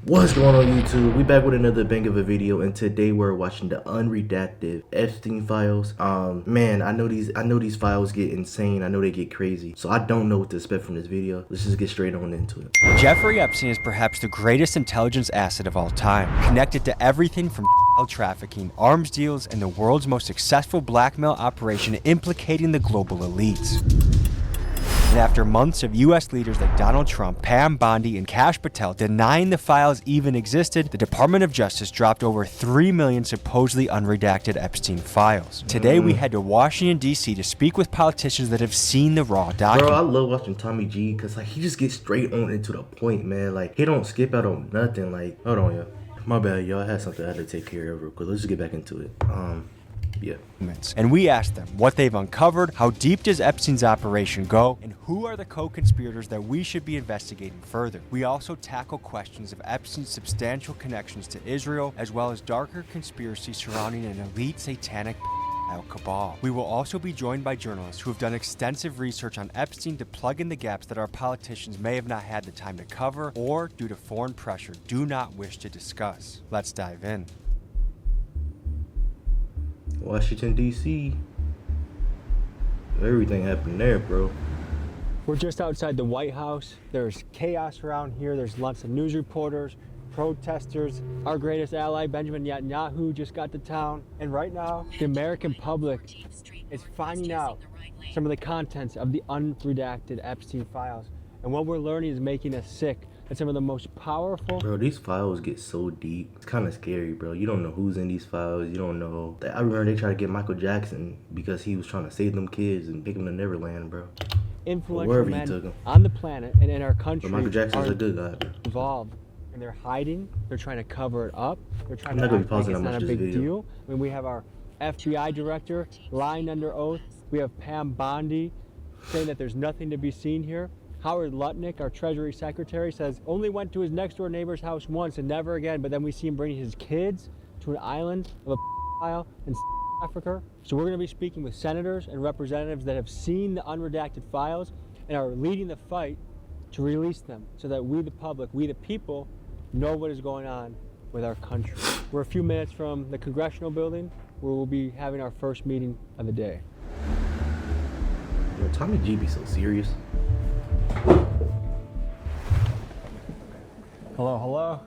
What's going on YouTube? We back with another bang of a video, and today we're watching the unredacted Epstein files. Man, I know these files get insane. I know they get crazy. So I don't know what to expect from this video. Let's just get straight on into it. Jeffrey Epstein is perhaps the greatest intelligence asset of all time, connected to everything from child trafficking, arms deals, and the world's most successful blackmail operation implicating the global elites. And after months of U.S. leaders like Donald Trump, Pam Bondi, and Kash Patel denying the files even existed, the Department of Justice dropped over 3 million supposedly unredacted Epstein files. Today we head to Washington, D.C. to speak with politicians that have seen the raw documents. Bro, I love watching Tommy G because like he just gets straight on into the point, man. Like he don't skip out on nothing. Like, hold on, y'all. My bad, y'all. I had something I had to take care of real quick. Let's just get back into it. Yeah. And we asked them what they've uncovered, how deep does Epstein's operation go, and who are the co-conspirators that we should be investigating further. We also tackle questions of Epstein's substantial connections to Israel, as well as darker conspiracies surrounding an elite satanic cabal. We will also be joined by journalists who have done extensive research on Epstein to plug in the gaps that our politicians may have not had the time to cover, or due to foreign pressure, do not wish to discuss. Let's dive in. Washington, D.C. Everything happened there, bro. We're just outside the White House. There's chaos around here. There's lots of news reporters, protesters. Our greatest ally, Benjamin Netanyahu, just got to town. And right now, the American public is finding out some of the contents of the unredacted Epstein files. And what we're learning is making us sick. And some of the most powerful... Bro, these files get so deep. It's kind of scary, bro. You don't know who's in these files. You don't know. I remember they tried to get Michael Jackson because he was trying to save them kids and take them to Neverland, bro. Influential men on the planet and in our country but Michael Jackson's a good guy, bro. Involved. And they're hiding. They're trying to cover it up. They're trying to act like it's not a big deal. I mean, we have our FBI director lying under oath. We have Pam Bondi saying that there's nothing to be seen here. Howard Lutnick, our Treasury Secretary, says only went to his next door neighbor's house once and never again, but then we see him bringing his kids to an island of a file in Africa. So we're going to be speaking with senators and representatives that have seen the unredacted files and are leading the fight to release them so that we, the public, we, the people, know what is going on with our country. We're a few minutes from the Congressional building where we'll be having our first meeting of the day. Yo, Tommy G be so serious. Hello, hello.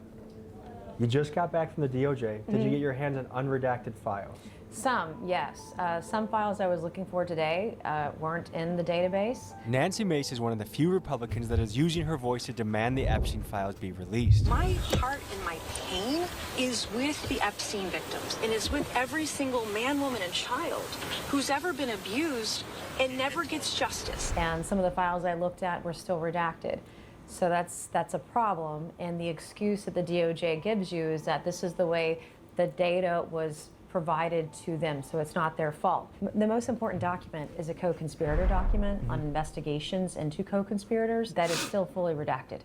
You just got back from the DOJ. Did you get your hands on unredacted files? Some, yes. Some files I was looking for today weren't in the database. Nancy Mace is one of the few Republicans that is using her voice to demand the Epstein files be released. My heart and my pain is with the Epstein victims, and is with every single man, woman, and child who's ever been abused and never gets justice. And some of the files I looked at were still redacted. So that's a problem, and the excuse that the DOJ gives you is that this is the way the data was provided to them, so it's not their fault. The most important document is a co-conspirator document on investigations into co-conspirators that is still fully redacted.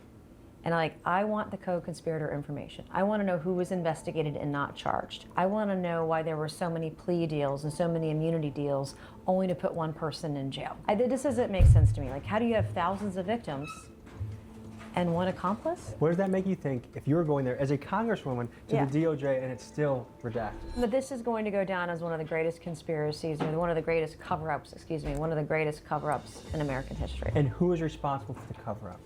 And I want the co-conspirator information. I want to know who was investigated and not charged. I want to know why there were so many plea deals and so many immunity deals only to put one person in jail. This doesn't make sense to me. Like, how do you have thousands of victims and one accomplice? What does that make you think if you were going there as a congresswoman to the DOJ and it's still redacted? But this is going to go down as one of the greatest conspiracies, or one of the greatest cover-ups, one of the greatest cover-ups in American history. And who is responsible for the cover-up?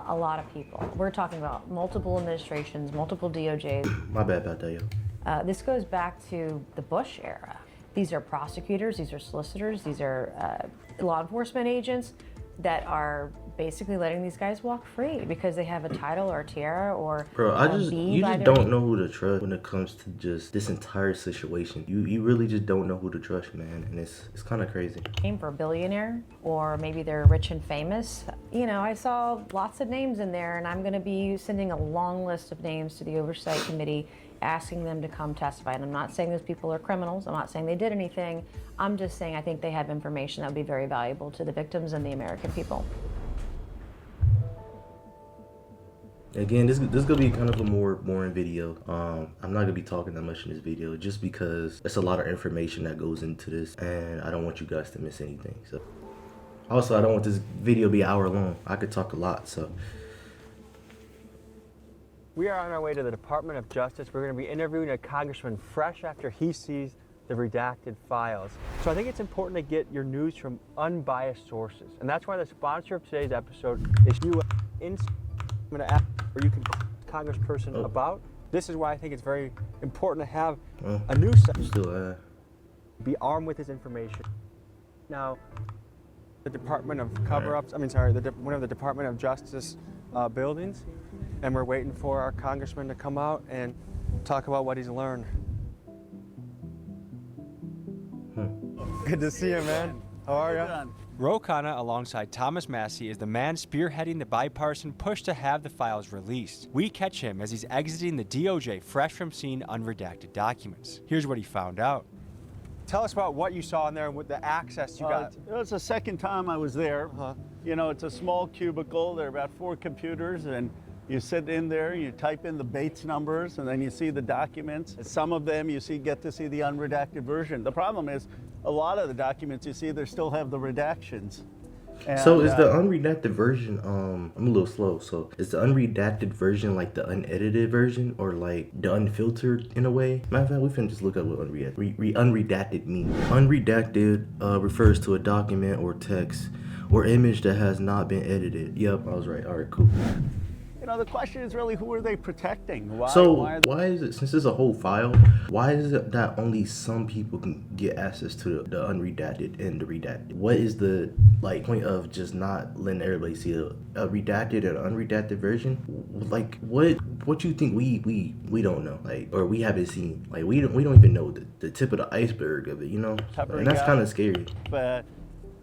A lot of people. We're talking about multiple administrations, multiple DOJs. My bad about that, yo. This goes back to the Bush era. These are prosecutors, these are solicitors, these are law enforcement agents that are basically letting these guys walk free because they have a title or a tiara or bro, you just don't know who to trust when it comes to just this entire situation. You really just don't know who to trust, man, and it's kind of crazy. For a billionaire, or maybe they're rich and famous. You know, I saw lots of names in there, and I'm going to be sending a long list of names to the Oversight Committee asking them to come testify. And I'm not saying those people are criminals. I'm not saying they did anything. I'm just saying I think they have information that would be very valuable to the victims and the American people. Again, this is gonna be kind of a more boring video. I'm not gonna be talking that much in this video just because it's a lot of information that goes into this, and I don't want you guys to miss anything. So, also, I don't want this video to be an hour long. I could talk a lot, so We are on our way to the Department of Justice. We're going to be interviewing a congressman fresh after he sees the redacted files. So I think it's important to get your news from unbiased sources. And that's why the sponsor of today's episode is I'm going to ask where you can call Congressperson about. This is why I think it's very important to have a news site. Be armed with this information. Now, the Department of Cover-Ups, one of the Department of Justice buildings, and we're waiting for our congressman to come out and talk about what he's learned. Good to see you, man. How are you? Ro Khanna, alongside Thomas Massie, is the man spearheading the bipartisan push to have the files released. We catch him as he's exiting the DOJ fresh from seeing unredacted documents. Here's what he found out. Tell us about what you saw in there and what the access you got. It was the second time I was there. You know, it's a small cubicle. There are about 4 computers, and you sit in there, you type in the Bates numbers, and then you see the documents. Some of them you get to see the unredacted version. The problem is, a lot of the documents you see, they still have the redactions. And, so is the unredacted version, I'm a little slow, so is the unredacted version like the unedited version or like the unfiltered in a way? Matter of fact, we finna just look up what unredacted means. Unredacted refers to a document or text or image that has not been edited. Yep, I was right. All right, cool. You know, the question is really, who are they protecting? Why is it, since it's a whole file, why is it that only some people can get access to the unredacted and the redacted? What is the point of just not letting everybody see a redacted and unredacted version? Like, what you think we don't know, or we haven't seen? Like, we don't even know the tip of the iceberg of it, you know? And that's kind of scary.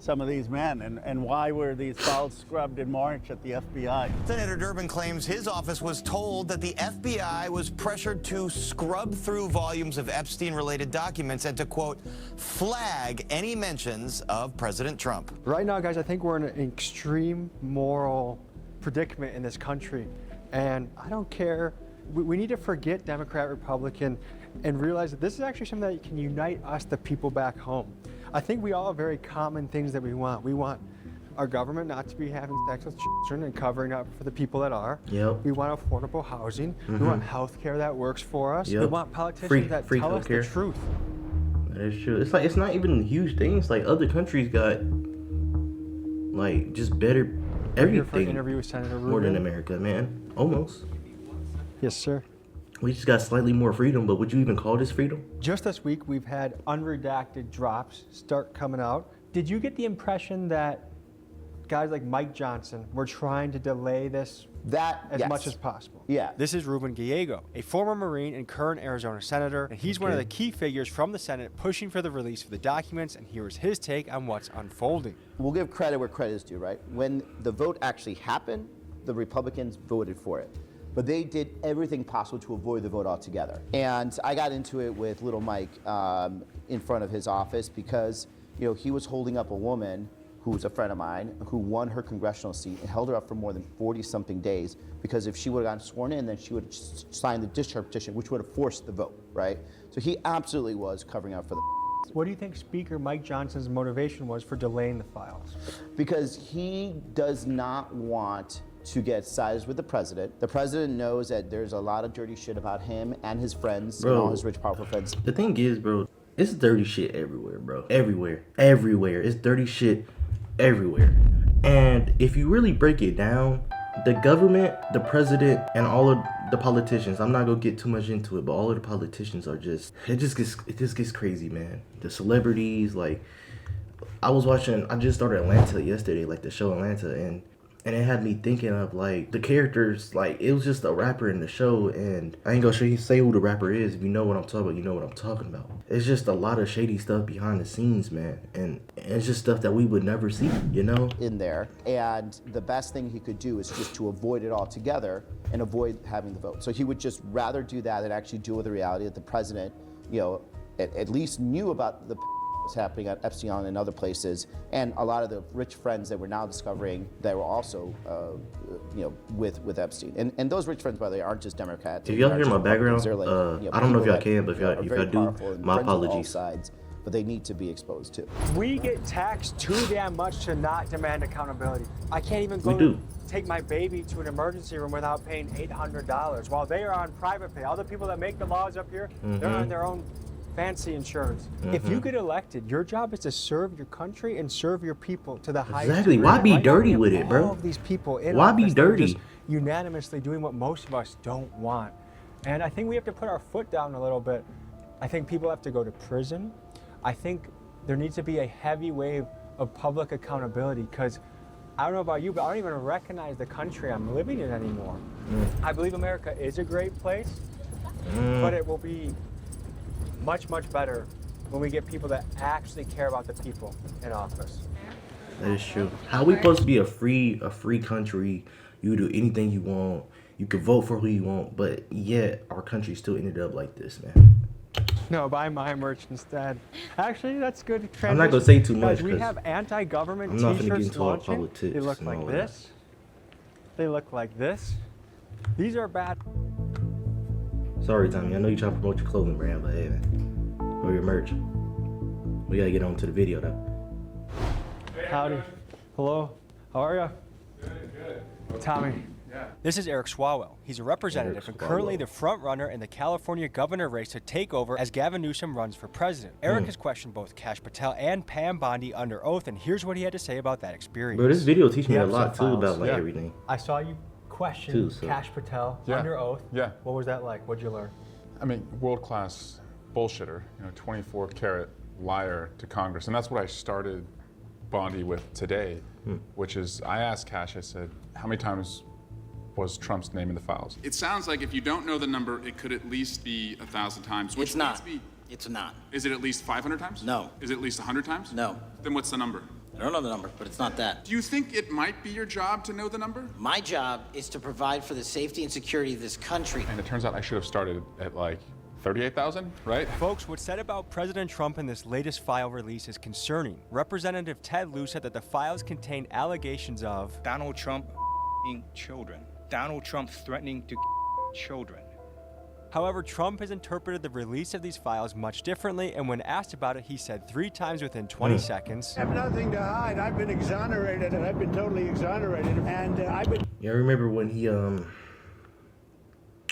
Some of these men, and why were these files scrubbed in March at the FBI? Senator Durbin claims his office was told that the FBI was pressured to scrub through volumes of Epstein-related documents and to, quote, flag any mentions of President Trump. Right now, guys, I think we're in an extreme moral predicament in this country, and I don't care. We need to forget Democrat, Republican, and realize that this is actually something that can unite us, the people back home. I think we all have very common things that we want. We want our government not to be having sex with children and covering up for the people that are. Yep. We want affordable housing. We want health care that works for us. Yep. We want politicians that tell us the truth. That is true. It's not even huge things. Like, other countries got just better everything. For an interview with Senator Rubin. More than America, man. Almost. Yes, sir. We just got slightly more freedom, but would you even call this freedom? Just this week, we've had unredacted drops start coming out. Did you get the impression that guys like Mike Johnson were trying to delay this as much as possible? Yeah. This is Ruben Gallego, a former Marine and current Arizona senator, and he's one of the key figures from the Senate pushing for the release of the documents, and here is his take on what's unfolding. We'll give credit where credit is due, right? When the vote actually happened, the Republicans voted for it. But they did everything possible to avoid the vote altogether. And I got into it with little Mike in front of his office because, he was holding up a woman who was a friend of mine who won her congressional seat and held her up for more than 40-something days because if she would have gotten sworn in, then she would have signed the discharge petition, which would have forced the vote, right? So he absolutely was covering up for the. What do you think Speaker Mike Johnson's motivation was for delaying the files? Because he does not want to get sides with the president. The president knows that there's a lot of dirty shit about him and his friends and all his rich, powerful friends. The thing is, bro, it's dirty shit everywhere, bro. Everywhere. It's dirty shit everywhere. And if you really break it down, the government, the president, and all of the politicians, I'm not gonna get too much into it, but all of the politicians are just gets crazy, man. The celebrities, I just started Atlanta yesterday, the show Atlanta, and it had me thinking of the characters, it was just a rapper in the show, and I ain't gonna say who the rapper is. If you know what I'm talking about, you know what I'm talking about. It's just a lot of shady stuff behind the scenes, man, and it's just stuff that we would never see, in there, and the best thing he could do is just to avoid it altogether and avoid having the vote. So he would just rather do that than actually deal with the reality that the president, at least knew about the was happening at Epstein and other places, and a lot of the rich friends that we're now discovering that were also, with Epstein. And those rich friends, by the way, aren't just Democrats. If y'all hear my background, I don't know if y'all can, but if y'all do, my apologies. Sides. but they need to be exposed too. We get taxed too damn much to not demand accountability. I can't even go We do. take my baby to an emergency room without paying $800 while they are on private pay. All the people that make the laws up here, they're on their own fancy insurance. If you get elected, your job is to serve your country and serve your people to the highest Exactly. degree. Why be Right now, dirty we have with it, bro? all of these people in Why be office that are dirty? just unanimously doing what most of us don't want. And I think we have to put our foot down a little bit. I think people have to go to prison. I think there needs to be a heavy wave of public accountability, because I don't know about you, but I don't even recognize the country I'm living in anymore. I believe America is a great place, but it will be much, much better when we get people that actually care about the people in office. That is true. How we supposed to be a free country? You do anything you want. You can vote for who you want, but yet our country still ended up like this, man. No, buy my merch instead. Actually, that's good transition. I'm not gonna say too much because we 'cause have anti-government I'm not gonna get t-shirts into all launching. politics They look and like all that. this. They look like this. These are bad. Sorry, Tommy. I know you try to promote your clothing brand, but hey, man, or your merch. We gotta get on to the video, though. Howdy. Hello. How are you? Good. Tommy. This is Eric Swalwell. He's a representative and currently the front runner in the California governor race to take over as Gavin Newsom runs for president. Eric has questioned both Kash Patel and Pam Bondi under oath, and here's what he had to say about that experience. Bro, this video teach me The a lot episode too about files. like everything. I saw you question Too, so- Kash Patel under oath. Yeah. What was that like? What'd you learn? I mean, world-class bullshitter, 24-karat liar to Congress. And that's what I started Bondi with today, which is I asked Kash, I said, how many times was Trump's name in the files? It sounds like if you don't know the number, it could at least be 1,000 times. Which It's not. needs to be- It's not. Is it at least 500 times? No. Is it at least 100 times? No. Then what's the number? I don't know the number, but it's not that. Do you think it might be your job to know the number? My job is to provide for the safety and security of this country. And it turns out I should have started at like 38,000, right? Folks, what's said about President Trump in this latest file release is concerning. Representative Ted Lieu said that the files contain allegations of Donald Trump children. Donald Trump threatening to children. However, Trump has interpreted the release of these files much differently, and when asked about it, he said 3 times within 20 seconds. I have nothing to hide. I've been exonerated, and I've been totally exonerated. And I've been. Yeah, I remember when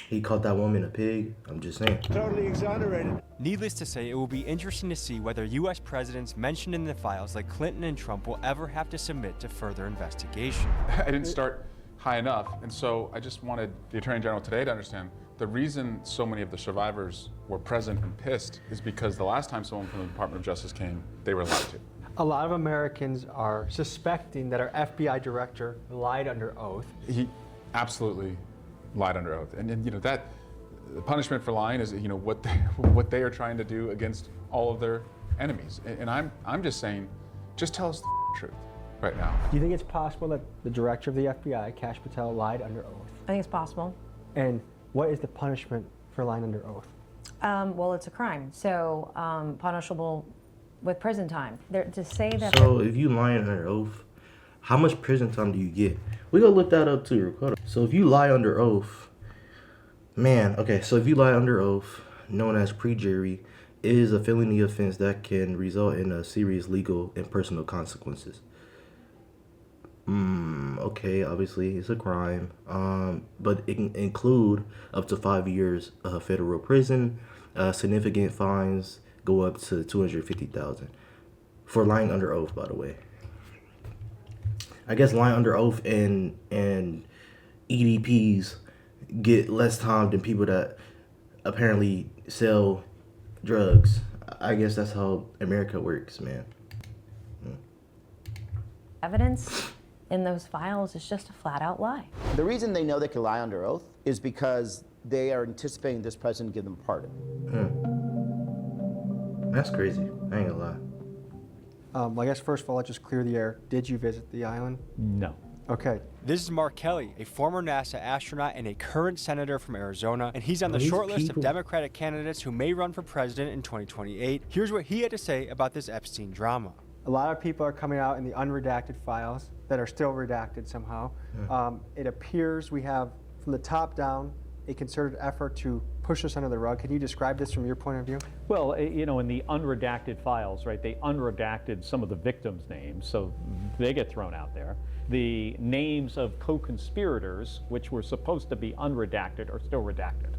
he called that woman a pig. I'm just saying. Totally exonerated. Needless to say, it will be interesting to see whether U.S. presidents mentioned in the files like Clinton and Trump will ever have to submit to further investigation. I didn't start high enough. And so I just wanted the Attorney General today to understand the reason so many of the survivors were present and pissed is because the last time someone from the Department of Justice came, they were lied to. A lot of Americans are suspecting that our FBI director lied under oath. He absolutely lied under oath. And that the punishment for lying is what they are trying to do against all of their enemies. And I'm just saying, just tell us the truth right now. Do you think it's possible that the director of the FBI, Kash Patel, lied under oath? I think it's possible. And what is the punishment for lying under oath? Well, it's a crime, so punishable with prison time. To say that. So if you lie under oath, how much prison time do you get? We gonna look that up too. Hold on. So if you lie under oath, man, okay. So if you lie under oath, known as perjury, is a felony offense that can result in a serious legal and personal consequences. Okay, obviously it's a crime, but it can include up to 5 years of federal prison. Significant fines go up to $250,000 for lying under oath. By the way, I guess lying under oath and EDPs get less time than people that apparently sell drugs. I guess that's how America works, man. Evidence in those files is just a flat out lie. The reason they know they can lie under oath is because they are anticipating this president to give them a pardon. That's crazy. I ain't gonna lie. Well, I guess first of all, let's just clear the air. Did you visit the island? No. Okay. This is Mark Kelly, a former NASA astronaut and a current senator from Arizona, and he's on the These short list of people- Democratic candidates who may run for president in 2028. Here's what he had to say about this Epstein drama. A lot of people are coming out in the unredacted files that are still redacted somehow. It appears we have, from the top down, a concerted effort to push this under the rug. Can you describe this from your point of view? Well, you know, in the unredacted files, right, they unredacted some of the victims' names, so they get thrown out there. The names of co-conspirators, which were supposed to be unredacted, are still redacted.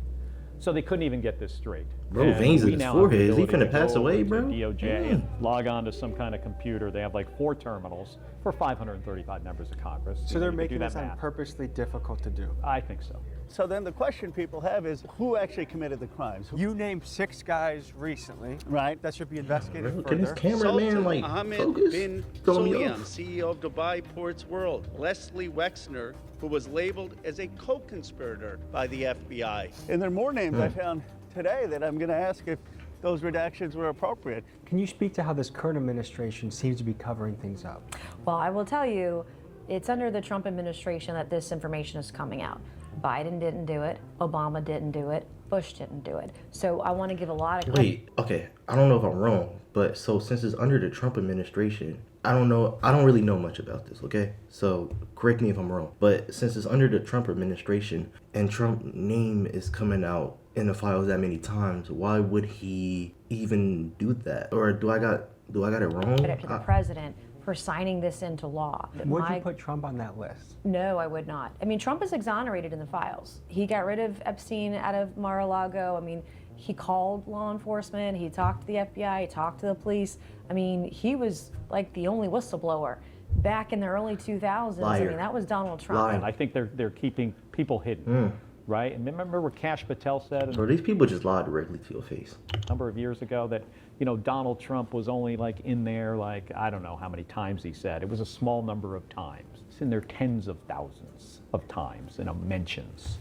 So they couldn't even get this straight. Bro, And veins in we his now have forehead. the Is he ability finna to pass go away, over to bro? DOJ and log on to some kind of computer. They have like 4 terminals for 535 members of Congress. So they're making this on purposely difficult to do. I think so. So then the question people have is, who actually committed the crimes? You named 6 guys recently. Right. That should be investigated further. Can this cameraman like Ahmed focus? bin Throwing me Sulayem, off. CEO of Dubai Ports World. Leslie Wexner, who was labeled as a co-conspirator by the FBI. And there are more names I found today that I'm going to ask if those redactions were appropriate. Can you speak to how this current administration seems to be covering things up? Well, I will tell you, it's under the Trump administration that this information is coming out. Biden didn't do it, Obama didn't do it, Bush didn't do it. So I want to give a lot of Wait, okay. I don't know if I'm wrong, but so since it's under the Trump administration, I don't really know much about this, okay? So correct me if I'm wrong. But since it's under the Trump administration and Trump's name is coming out in the files that many times, why would he even do that? Or do I got it wrong? credit to the president for signing this into law. Would you put Trump on that list? No, I would not. I mean, Trump is exonerated in the files. He got rid of Epstein out of Mar-a-Lago. I mean, he called law enforcement, he talked to the FBI, he talked to the police. I mean, he was like the only whistleblower back in the early 2000s. I mean, that was Donald Trump. I think they're keeping people hidden, right? And remember what Kash Patel said? Or these people just lie directly to your face. A number of years ago that, you know, Donald Trump was only like in there, like, I don't know how many times he said. It was a small number of times. It's in there tens of thousands of times, you know, mentions.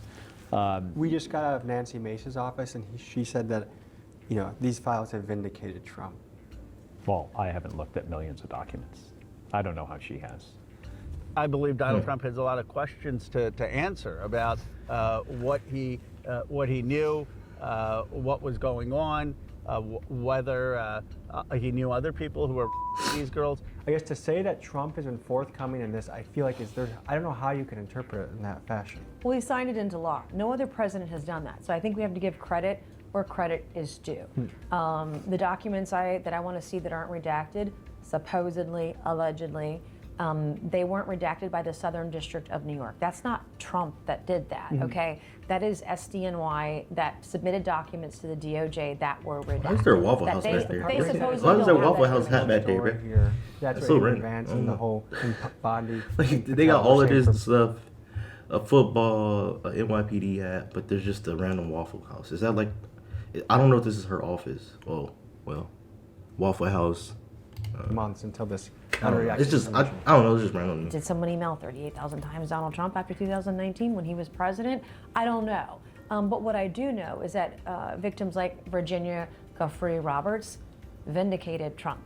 We just got out of Nancy Mace's office, and she said that, you know, these files have vindicated Trump. Well, I haven't looked at millions of documents. I don't know how she has. I believe Donald Trump has a lot of questions to answer about what he knew, what was going on, whether he knew other people who were these girls. I guess to say that Trump has been forthcoming in this, I feel like I don't know how you can interpret it in that fashion. Well, he signed it into law. No other president has done that. So I think we have to give credit where credit is due. The documents that I want to see that aren't redacted, supposedly, allegedly, they weren't redacted by the Southern District of New York. That's not Trump that did that, okay? That is SDNY that submitted documents to the DOJ that were redacted. Why is there a Waffle House back there? They supposedly Why is there a don't have Waffle that House hat back there, bro? Here. That's so what random. advancing the whole Bondi. Like, they got all of this stuff, a football, a NYPD hat, but there's just a random Waffle House. Is that like, I don't know if this is her office. Oh, well, Waffle House. Months until this. I don't know. It's just, I don't know, it's just random. Did someone email 38,000 times Donald Trump after 2019 when he was president? I don't know. But what I do know is that victims like Virginia Giuffre Roberts vindicated Trump,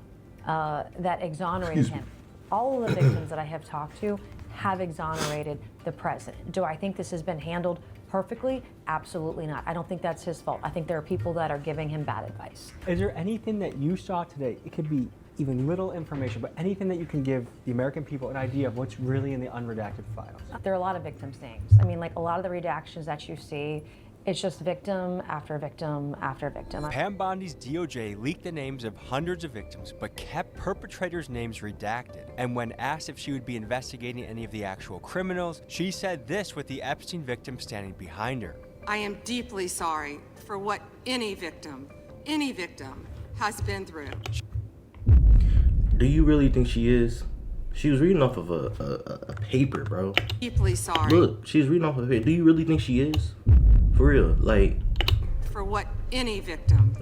that exonerated him. All of the victims that I have talked to have exonerated the president. Do I think this has been handled perfectly? Absolutely not. I don't think that's his fault. I think there are people that are giving him bad advice. Is there anything that you saw today? It could be even little information, but anything that you can give the American people an idea of what's really in the unredacted files. There are a lot of victims' names. I mean, like a lot of the redactions that you see, it's just victim after victim after victim. Pam Bondi's DOJ leaked the names of hundreds of victims, but kept perpetrators' names redacted. And when asked if she would be investigating any of the actual criminals, she said this with the Epstein victim standing behind her. I am deeply sorry for what any victim has been through. Do you really think she is? She was reading off of a paper, bro. Deeply sorry. Look, she's reading off of a paper. Do you really think she is? For real, like. For what any victim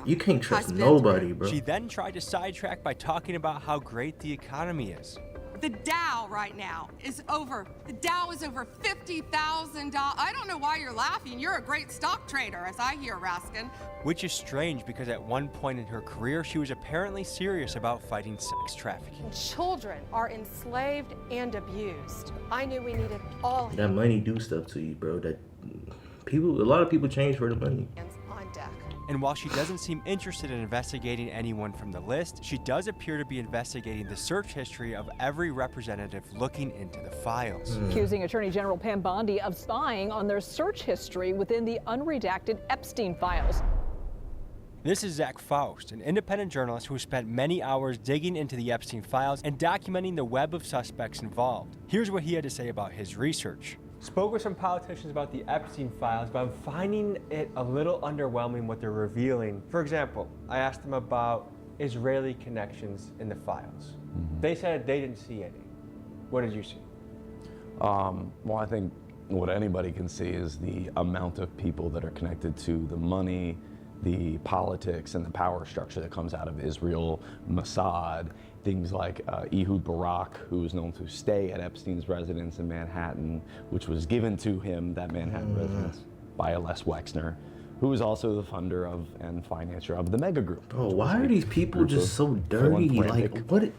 You can't trust nobody, bro. She then tried to sidetrack by talking about how great the economy is. The Dow right now is over $50,000. I don't know why you're laughing. You're a great stock trader, as I hear, Raskin. Which is strange because at one point in her career, she was apparently serious about fighting sex trafficking. Children are enslaved and abused. I knew we needed all That money do stuff to you, bro. A lot of people change for the money. hands on deck. And while she doesn't seem interested in investigating anyone from the list, she does appear to be investigating the search history of every representative looking into the files. Accusing Attorney General Pam Bondi of spying on their search history within the unredacted Epstein files. This is Zach Faust, an independent journalist who spent many hours digging into the Epstein files and documenting the web of suspects involved. Here's what he had to say about his research. Spoke with some politicians about the Epstein files, but I'm finding it a little underwhelming what they're revealing. For example, I asked them about Israeli connections in the files. They said they didn't see any. What did you see? Well, I think what anybody can see is the amount of people that are connected to the money, the politics, and the power structure that comes out of Israel, Mossad, things like Ehud Barak, who is known to stay at Epstein's residence in Manhattan, which was given to him, that Manhattan residence, by a Les Wexner, who is also the funder of and financier of the Mega Group. Oh, why are these people just so dirty? Like, what?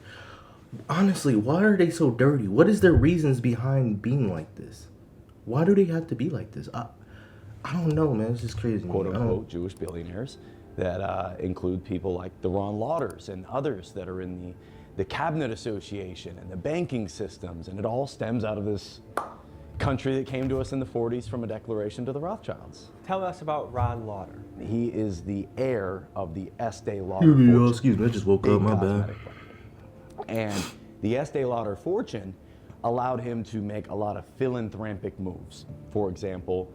Honestly, why are they so dirty? What is their reasons behind being like this? Why do they have to be like this? I don't know, man. It's just crazy. Quote unquote Jewish billionaires that include people like the Ron Lauders and others that are in the cabinet association and the banking systems, and it all stems out of this country that came to us in the 40s from a declaration to the Rothschilds. Tell us about Ron Lauder. He is the heir of the Estee Lauder fortune. Excuse me, I just woke up, my bad. And the Estee Lauder fortune allowed him to make a lot of philanthropic moves. For example,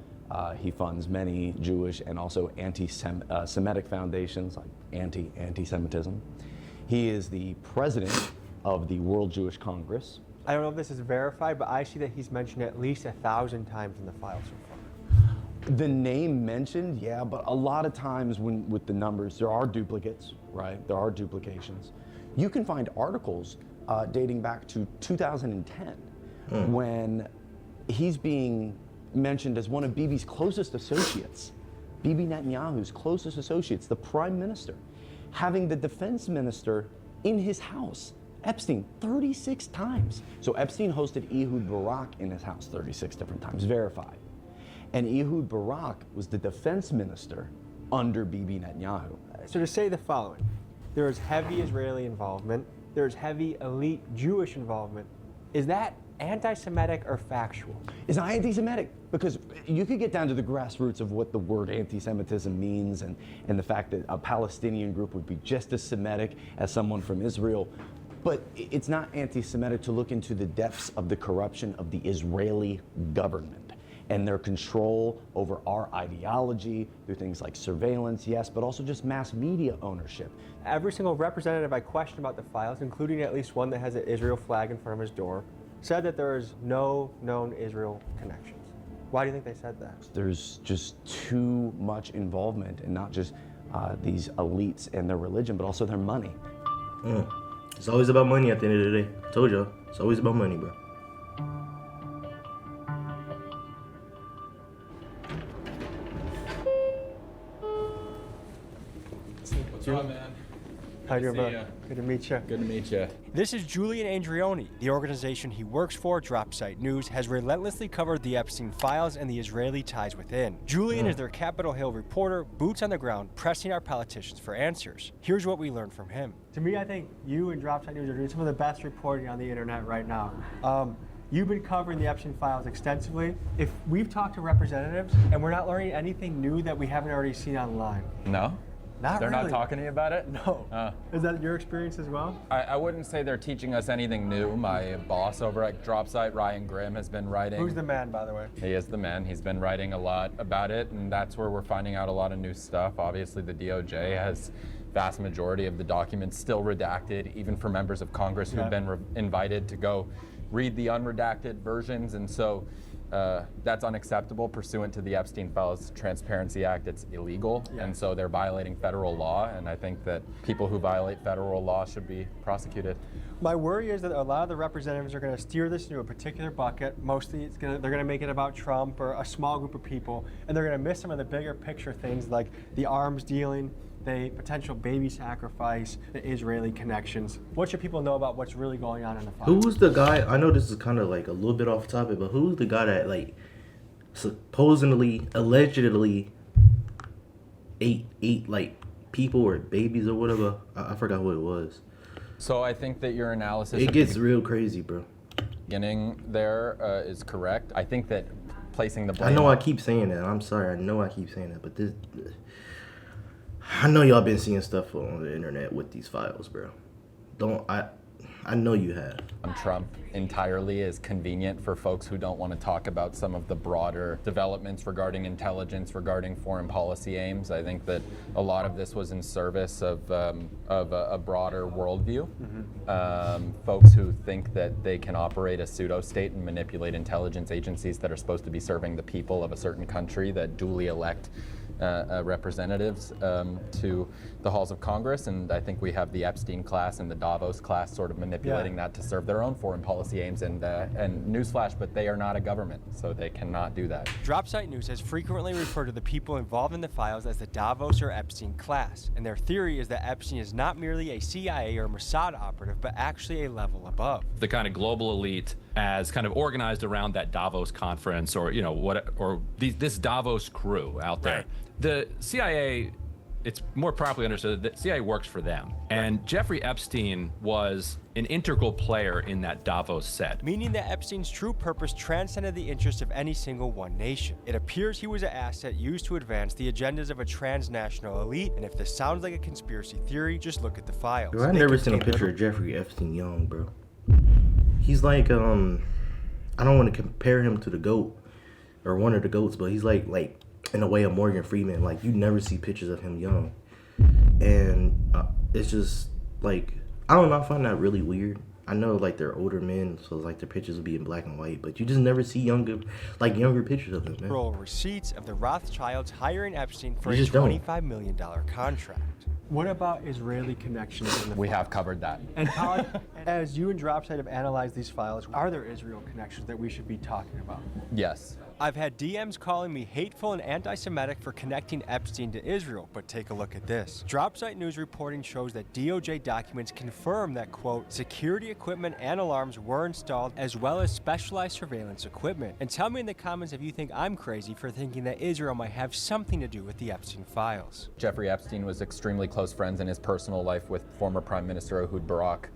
he funds many Jewish and also anti-Semitic foundations, like anti-Semitism. He is the president of the World Jewish Congress. I don't know if this is verified, but I see that he's mentioned at least 1,000 times in the file so far. The name mentioned, yeah, but a lot of times with the numbers, there are duplicates, right? There are duplications. You can find articles dating back to 2010 when he's being mentioned as one of Bibi's closest associates, Bibi Netanyahu's closest associates, the prime minister, having the defense minister in his house, Epstein, 36 times. So Epstein hosted Ehud Barak in his house 36 different times, verified. And Ehud Barak was the defense minister under Bibi Netanyahu. So to say the following, there is heavy Israeli involvement, there's heavy elite Jewish involvement. Is that anti-Semitic or factual? It's not anti-Semitic, because you could get down to the grassroots of what the word anti-Semitism means and the fact that a Palestinian group would be just as Semitic as someone from Israel. But it's not anti-Semitic to look into the depths of the corruption of the Israeli government and their control over our ideology through things like surveillance, yes, but also just mass media ownership. Every single representative I questioned about the files, including at least one that has an Israel flag in front of his door, said that there is no known Israel connections. Why do you think they said that? There's just too much involvement in not just these elites and their religion, but also their money. It's always about money at the end of the day. I told y'all, it's always about money, bro. What's up, man? How you doing, bro? Good to meet you. Good to meet you. This is Julian Andrioni. The organization he works for, Dropsite News, has relentlessly covered the Epstein files and the Israeli ties within. Julian is their Capitol Hill reporter, boots on the ground, pressing our politicians for answers. Here's what we learned from him. To me, I think you and Dropsite News are doing some of the best reporting on the internet right now. You've been covering the Epstein files extensively. If we've talked to representatives and we're not learning anything new that we haven't already seen online. No? They're really. not talking to you about it? No. Is that your experience as well? I wouldn't say they're teaching us anything new. My boss over at Dropsite, Ryan Grimm, has been writing. Who's the man, by the way? He is the man. He's been writing a lot about it, and that's where we're finding out a lot of new stuff. Obviously, the DOJ has vast majority of the documents still redacted, even for members of Congress who've been invited to go read the unredacted versions, and so that's unacceptable pursuant to the Epstein Files Transparency Act. It's illegal, and so they're violating federal law, and I think that people who violate federal law should be prosecuted. My worry is that a lot of the representatives are going to steer this into a particular bucket. Mostly they're going to make it about Trump or a small group of people, and they're going to miss some of the bigger picture things like the arms dealing, the potential baby sacrifice, the Israeli connections. What should people know about what's really going on in the files? Who's the guy? I know this is kind of like a little bit off topic, but who's the guy that like supposedly, allegedly eight like people or babies or whatever. I forgot what it was. So I think that your analysis It gets real crazy, bro. beginning there is correct. I think that placing the blame. I know I keep saying that. I'm sorry. I know I keep saying that, but this. I know y'all been seeing stuff on the internet with these files, bro. I know you have. Trump entirely is convenient for folks who don't want to talk about some of the broader developments regarding intelligence, regarding foreign policy aims. I think that a lot of this was in service of a broader worldview. Folks who think that they can operate a pseudo-state and manipulate intelligence agencies that are supposed to be serving the people of a certain country that duly elect representatives to the halls of Congress, and I think we have the Epstein class and the Davos class sort of manipulating that to serve their own foreign policy aims. And newsflash, but they are not a government, so they cannot do that. Dropsite News has frequently referred to the people involved in the files as the Davos or Epstein class, and their theory is that Epstein is not merely a CIA or Mossad operative, but actually a level above. The kind of global elite as kind of organized around that Davos conference, or this Davos crew out there. Right. The CIA, it's more properly understood that CIA works for them. And Jeffrey Epstein was an integral player in that Davos set. Meaning that Epstein's true purpose transcended the interests of any single one nation. It appears he was an asset used to advance the agendas of a transnational elite, and if this sounds like a conspiracy theory, just look at the files. Bro, I've never seen a picture of Jeffrey Epstein young, bro. He's like, I don't want to compare him to the GOAT, or one of the GOATs, but he's like in a way, a Morgan Freeman. Like, you never see pictures of him young. And it's just, like, I don't know, I find that really weird. I know, like, they're older men, so, like, their pictures will be in black and white, but you just never see younger pictures of them, man. Receipts of the Rothschilds hiring Epstein for a $25 million contract. What about Israeli connections in the We have covered that. And how, as you and Dropsite have analyzed these files, are there Israel connections that we should be talking about? Yes. I've had DMs calling me hateful and anti-Semitic for connecting Epstein to Israel, but take a look at this. Dropsite News reporting shows that DOJ documents confirm that, quote, security equipment and alarms were installed, as well as specialized surveillance equipment. And tell me in the comments if you think I'm crazy for thinking that Israel might have something to do with the Epstein files. Jeffrey Epstein was extremely close friends in his personal life with former Prime Minister Ehud Barak.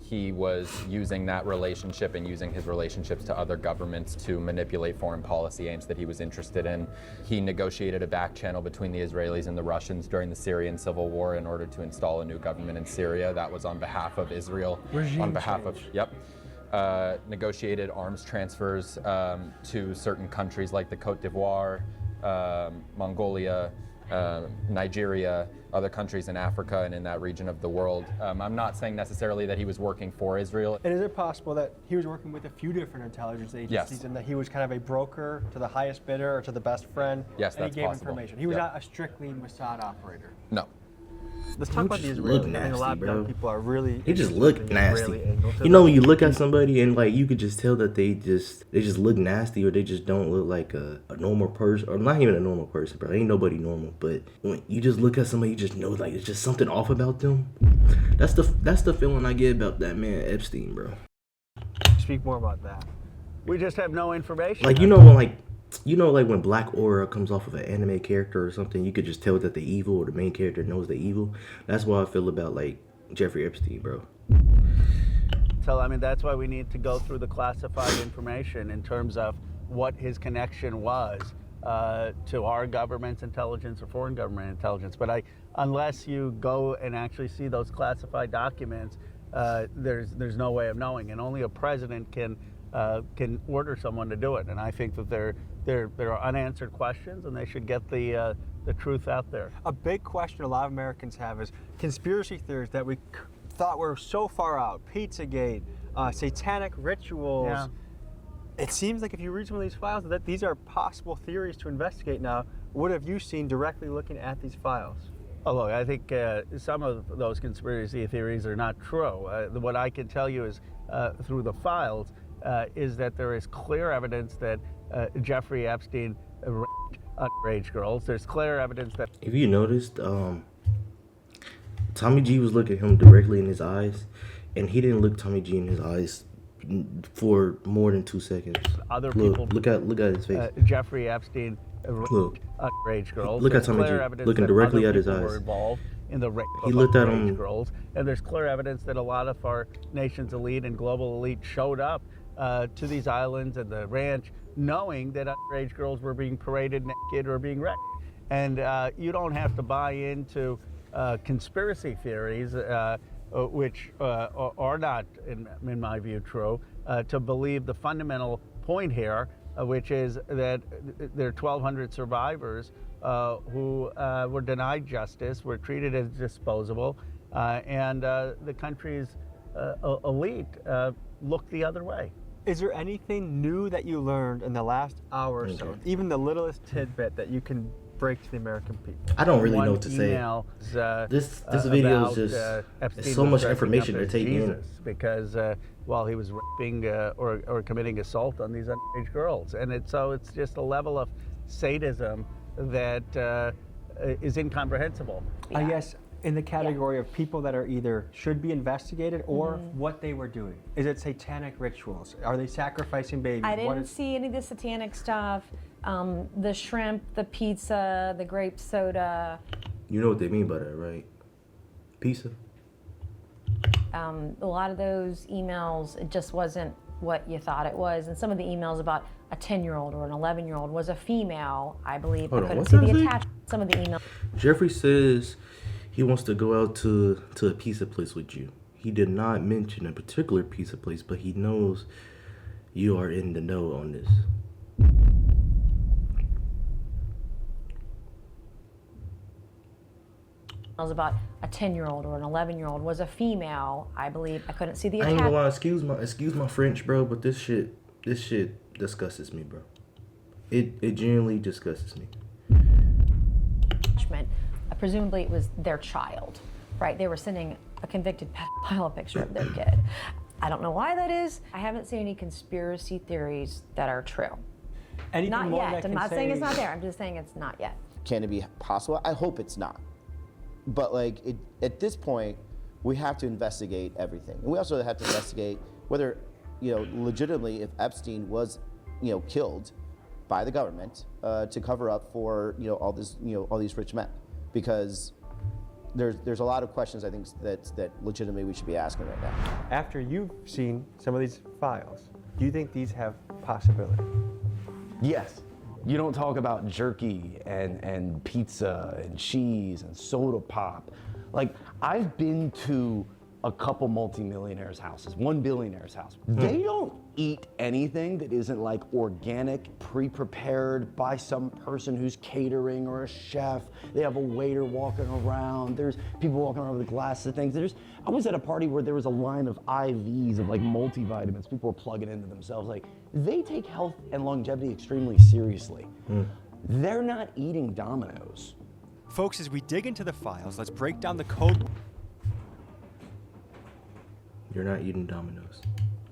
He was using that relationship and using his relationships to other governments to manipulate foreign policy aims that he was interested in. He negotiated a back channel between the Israelis and the Russians during the Syrian civil war in order to install a new government in Syria. That was on behalf of Israel. Negotiated arms transfers to certain countries like the Cote d'Ivoire, Mongolia, Nigeria, other countries in Africa and in that region of the world. I'm not saying necessarily that he was working for Israel. And is it possible that he was working with a few different intelligence agencies and that he was kind of a broker to the highest bidder or to the best friend? Yes, and that's he gave possible. information. He was not a strictly Mossad operator. No. Let's talk about the Israelis. I think a lot of young people are really. They just look nasty. You know, when you look at somebody and like you could just tell that they just look nasty, or they just don't look like a normal person, or not even a normal person, bro. Ain't nobody normal. But when you just look at somebody, you just know like it's just something off about them. That's the feeling I get about that man Epstein, bro. Speak more about that. We just have no information. Like when Black Aura comes off of an anime character or something, you could just tell that the evil, or the main character knows the evil. That's why I feel about like Jeffrey Epstein, bro. So I mean, that's why we need to go through the classified information in terms of what his connection was to our government's intelligence or foreign government intelligence. But unless you go and actually see those classified documents, there's no way of knowing, and only a president can order someone to do it. And I think that there are unanswered questions, and they should get the truth out there. A big question a lot of Americans have is conspiracy theories that we thought were so far out. Pizzagate, satanic rituals. Yeah. It seems like if you read some of these files that these are possible theories to investigate now. What have you seen directly looking at these files? Oh, look, I think some of those conspiracy theories are not true. What I can tell you is through the files is that there is clear evidence that Jeffrey Epstein raped underage girls. There's clear evidence that... If you noticed, Tommy G was looking him directly in his eyes, and he didn't look Tommy G in his eyes for more than 2 seconds. Other people... Look at his face. Jeffrey Epstein Look. underage girls. Look at There's Tommy clear G, evidence looking that directly other at his people eyes. were involved in the rape He of looked at underage him. girls, and there's clear evidence that a lot of our nation's elite and global elite showed up to these islands and the ranch knowing that underage girls were being paraded naked or being wrecked. And you don't have to buy into conspiracy theories, which are not, in my view, true, to believe the fundamental point here, which is that there are 1,200 survivors who were denied justice, were treated as disposable, and the country's elite looked the other way. Is there anything new that you learned in the last hour or so, even the littlest tidbit that you can break to the American people? I don't really know what to say. This video is just it's so much information to take in. Because while he was raping or committing assault on these underage girls, and it's just a level of sadism that is incomprehensible. I guess in the category of people that are either should be investigated or what they were doing. Is it satanic rituals? Are they sacrificing babies? I didn't see any of the satanic stuff. The shrimp, the pizza, the grape soda. You know what they mean by that, right? Pizza. A lot of those emails, it just wasn't what you thought it was. And some of the emails about a 10-year-old or an 11-year-old was a female, I believe. Hold I on, couldn't what's see that the say? attachment. Some of the emails. Jeffrey says he wants to go out to a pizza place with you. He did not mention a particular pizza place, but he knows you are in the know on this. About a 10-year-old or an 11-year-old was a female, I believe. I couldn't see the I ain't gonna attachment. lie, excuse my French, bro, but this shit disgusts me, bro. It genuinely disgusts me. Presumably it was their child, right? They were sending a convicted pedophile a picture of their kid. I don't know why that is. I haven't seen any conspiracy theories that are true. Anything Not more yet. that I'm can not saying say- it's not there. I'm just saying it's not yet. Can it be possible? I hope it's not. But at this point, we have to investigate everything. And we also have to investigate whether, legitimately, if Epstein was, killed by the government to cover up for, all these rich men. Because there's a lot of questions I think that legitimately we should be asking right now. After you've seen some of these files, do you think these have possibility? Yes. You don't talk about jerky and pizza and cheese and soda pop. Like, I've been to a couple multimillionaires' houses, one billionaire's house. They don't eat anything that isn't like organic, pre-prepared by some person who's catering or a chef. They have a waiter walking around. There's people walking around with glasses of things. I was at a party where there was a line of IVs of like multivitamins. People were plugging into themselves. Like, they take health and longevity extremely seriously. They're not eating Domino's. Folks, as we dig into the files, let's break down the code You're not eating Domino's.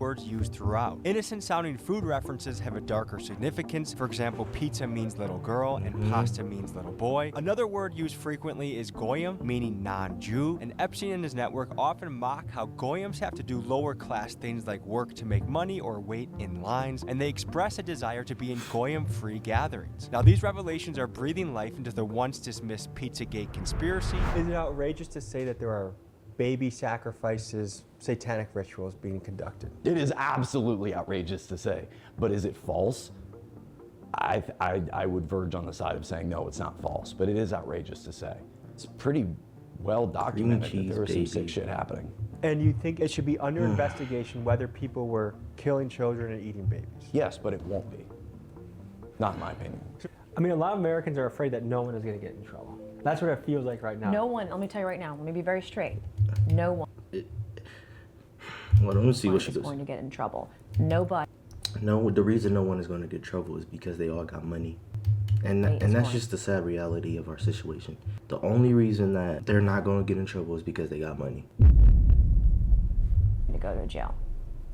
words used throughout. Innocent sounding food references have a darker significance. For example, pizza means little girl and pasta means little boy. Another word used frequently is goyim, meaning non-Jew, and Epstein and his network often mock how goyims have to do lower class things like work to make money or wait in lines, and they express a desire to be in goyim-free gatherings. Now, these revelations are breathing life into the once dismissed Pizzagate conspiracy. Is it outrageous to say that there are baby sacrifices, satanic rituals being conducted? It is absolutely outrageous to say, but is it false? I would verge on the side of saying no, it's not false, but it is outrageous to say. It's pretty well documented that there was some sick shit happening. And you think it should be under investigation whether people were killing children and eating babies? Yes, but it won't be. Not in my opinion. I mean, a lot of Americans are afraid that no one is going to get in trouble. That's what it feels like right now. No one, let me tell you right now, let me be very straight. No one Well, let me see what she is goes. going to get in trouble. Nobody. No, the reason no one is going to get in trouble is because they all got money. And that's just the sad reality of our situation. The only reason that they're not going to get in trouble is because they got money. To go to jail.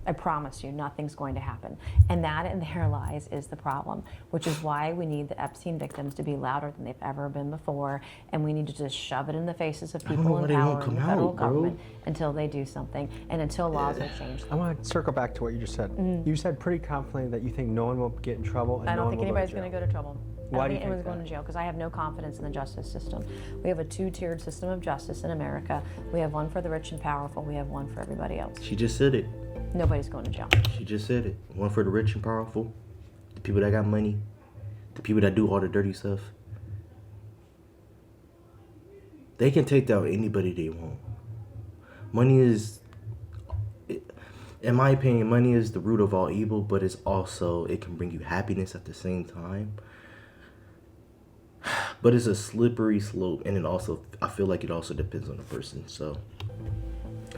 I promise you, nothing's going to happen. And that in their lies is the problem, which is why we need the Epstein victims to be louder than they've ever been before. And we need to just shove it in the faces of people in power in the federal government until they do something and until laws are changed. I want to circle back to what you just said. You said pretty confidently that you think no one will get in trouble and I no don't one think will anybody's go to going jail. to go to trouble. Why I do don't you think anyone's think going to jail because I have no confidence in the justice system. We have a two-tiered system of justice in America. We have one for the rich and powerful. We have one for everybody else. She just said it. Nobody's going to jail. She just said it. One for the rich and powerful, the people that got money, the people that do all the dirty stuff. They can take down anybody they want. Money is, in my opinion, money is the root of all evil, but it's also, it can bring you happiness at the same time. But it's a slippery slope, and it also, I feel like it also depends on the person. So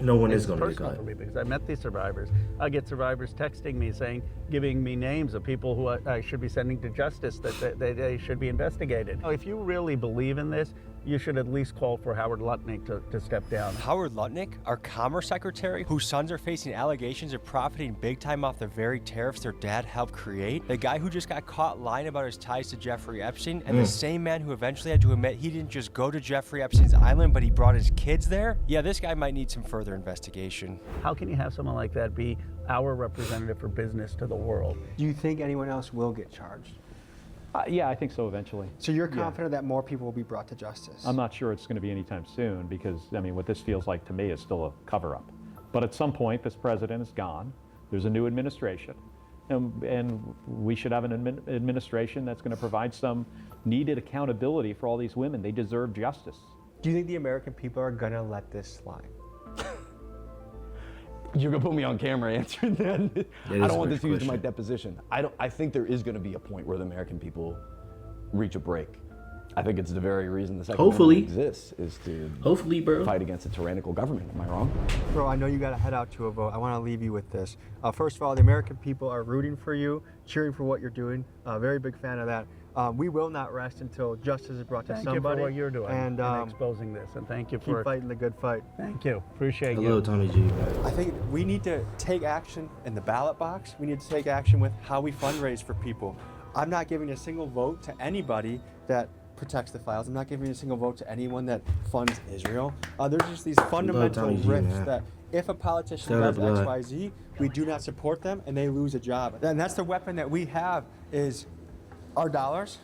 no one is going to get personal caught. for me because I met these survivors. I get survivors texting me saying, giving me names of people who I should be sending to justice, that they should be investigated. If you really believe in this, you should at least call for Howard Lutnick to step down. Howard Lutnick, our Commerce Secretary, whose sons are facing allegations of profiting big time off the very tariffs their dad helped create, the guy who just got caught lying about his ties to Jeffrey Epstein, and the same man who eventually had to admit he didn't just go to Jeffrey Epstein's island, but he brought his kids there. Yeah, this guy might need some further investigation. How can you have someone like that be our representative for business to the world? Do you think anyone else will get charged? Yeah, I think so eventually. So you're confident that more people will be brought to justice? I'm not sure it's going to be anytime soon because, I mean, what this feels like to me is still a cover-up. But at some point, this president is gone. There's a new administration. And we should have an administration that's going to provide some needed accountability for all these women. They deserve justice. Do you think the American people are going to let this slide? You're gonna put me on camera answering that. I don't want this used in my deposition. I think there is gonna be a point where the American people reach a break. I think it's the very reason the Second Amendment exists is to bro, fight against a tyrannical government. Am I wrong? Bro, I know you got to head out to a vote. I want to leave you with this. First of all, the American people are rooting for you, cheering for what you're doing. Very big fan of that. We will not rest until justice is brought to somebody. Thank you for what you're doing and exposing this, and thank you keep for fighting the good fight. Thank you. Appreciate you. Hello, Tommy G. I think we need to take action in the ballot box. We need to take action with how we fundraise for people. I'm not giving a single vote to anybody that protects the files. I'm not giving a single vote to anyone that funds Israel. There's just these fundamental rifts that if a politician does X, Y, Z, we do not support them and they lose a job. And that's the weapon that we have is our dollars.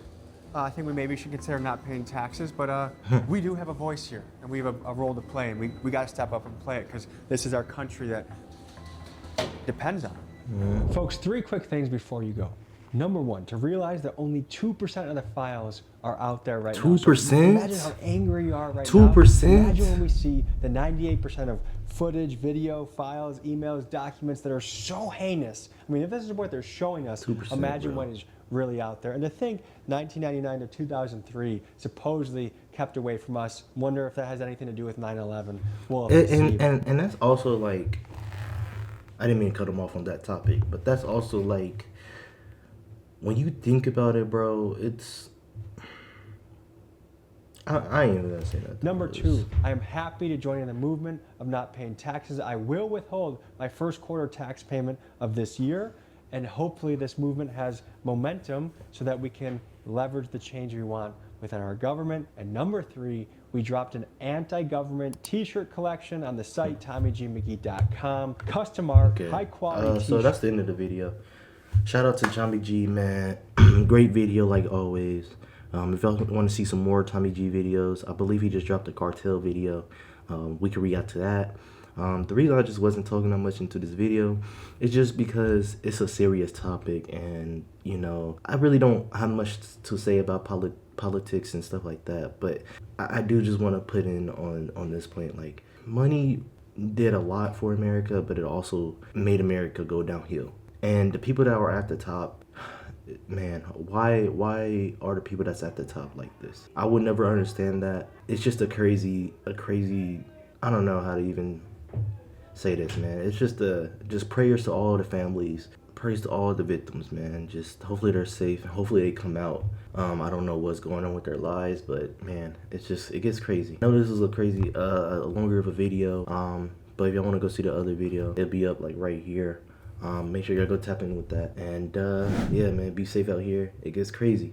I think we maybe should consider not paying taxes, but we do have a voice here and we have a role to play, and we got to step up and play it because this is our country that depends on it. Folks, 3 quick things before you go. Number 1, to realize that only 2% of the files are out there right now. 2%? So imagine how angry you are right 2%? now. Imagine when we see the 98% of footage, video, files, emails, documents that are so heinous. I mean, if this is what they're showing us, imagine what is really out there. And to think 1999 to 2003 supposedly kept away from us, wonder if that has anything to do with 9/11. Well, and that's also like, I didn't mean to cut him off on that topic, but that's also like, when you think about it, bro, it's, I ain't even gonna say that. Number 2, I am happy to join in the movement of not paying taxes. I will withhold my first quarter tax payment of this year, and hopefully this movement has momentum so that we can leverage the change we want within our government. And number 3, we dropped an anti-government t-shirt collection on the site, TommyGMcGee.com. Custom art, high quality t-shirts. So that's the end of the video. Shout out to Tommy G, man. Great video like always. If y'all want to see some more Tommy G videos, I believe he just dropped a cartel video. We can react to that. The reason I just wasn't talking that much into this video is just because it's a serious topic, and you know, I really don't have much to say about politics and stuff like that, but I do just want to put in on this point, like, money did a lot for America, but it also made America go downhill. And the people that were at the top, man, why are the people that's at the top like this? I would never understand that. It's just a crazy, I don't know how to even say this, man. It's just prayers to all the families, prayers to all the victims, man. Just hopefully they're safe, hopefully they come out. I don't know what's going on with their lives, but man, it gets crazy. I know this is a crazy, longer of a video, but if y'all want to go see the other video, it'll be up like right here. Make sure y'all go tap in with that. And yeah, man, be safe out here. It gets crazy.